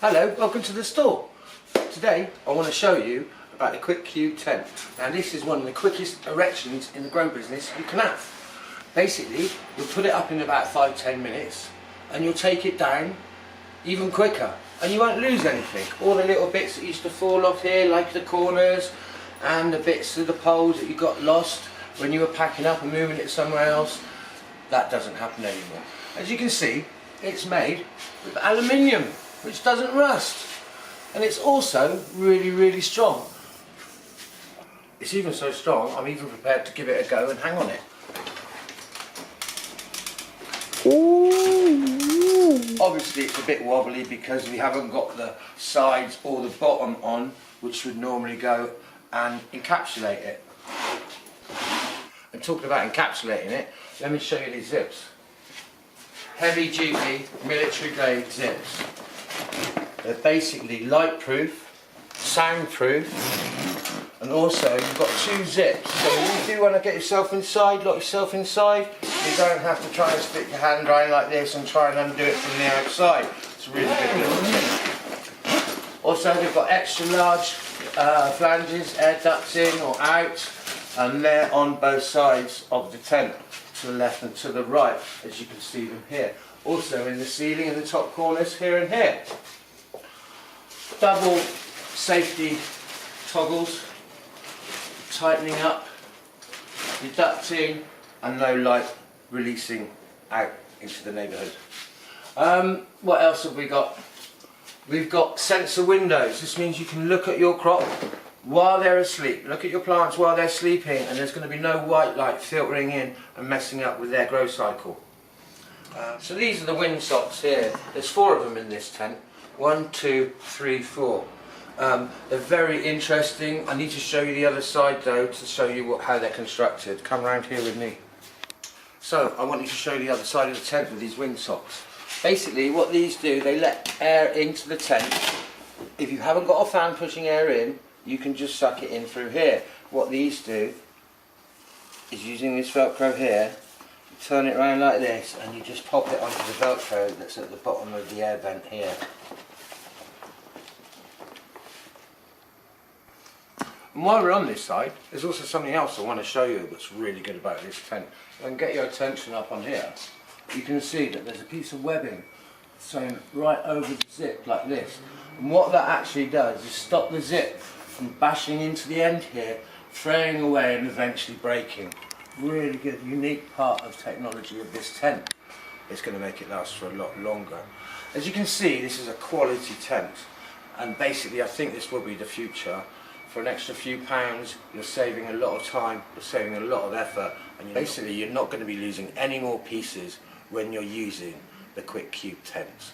Hello, welcome to the store. Today I want to show you about the Quick Qube tent. Now this is one of the quickest erections in the grow business you can have. Basically you'll put it up in about 5-10 minutes and you'll take it down even quicker and you won't lose anything. All the little bits that used to fall off here, like the corners and the bits of the poles that you got lost when you were packing up and moving it somewhere else, that doesn't happen anymore. As you can see, it's made with aluminium, which doesn't rust, and it's also really strong. It's even so strong I'm even prepared to give it a go and hang on it. Obviously it's a bit wobbly because we haven't got the sides or the bottom on, which would normally go and encapsulate it. And talking about encapsulating it, let me show you these zips. Heavy duty military grade zips. They're basically light proof, soundproof, and also you've got 2 zips. So if you do want to get yourself inside, lock yourself inside, you don't have to try and stick your hand around like this and try and undo it from the outside. It's a really good little thing. Also they've got extra large flanges, air ducts in or out, and they're on both sides of the tent, to the left and to the right, as you can see them here. Also in the ceiling in the top corners here and here. Double safety toggles, tightening up, deducting, and no light releasing out into the neighbourhood. What else have we got? We've got sensor windows. This means you can look at your crop while they're asleep. Look at your plants while they're sleeping, and there's going to be no white light filtering in and messing up with their growth cycle. So these are the wind socks here. There's 4 of them in this tent. 1, 2, 3, 4. They're very interesting. I need to show you the other side though to show you how they're constructed. Come round here with me. So I want you to show you the other side of the tent with these wind socks. Basically what these do, they let air into the tent. If you haven't got a fan pushing air in, you can just suck it in through here. What these do is, using this Velcro here, you turn it around like this and you just pop it onto the Velcro that's at the bottom of the air vent here. And while we're on this side, there's also something else I want to show you that's really good about this tent. If I can get your attention up on here, you can see that there's a piece of webbing sewn right over the zip like this. And what that actually does is stop the zip from bashing into the end here, fraying away and eventually breaking. Really good, unique part of technology of this tent. It's going to make it last for a lot longer. As you can see, this is a quality tent, and basically I think this will be the future. For an extra few pounds, you're saving a lot of time, you're saving a lot of effort, and basically you're not going to be losing any more pieces when you're using the Quick Qube tents.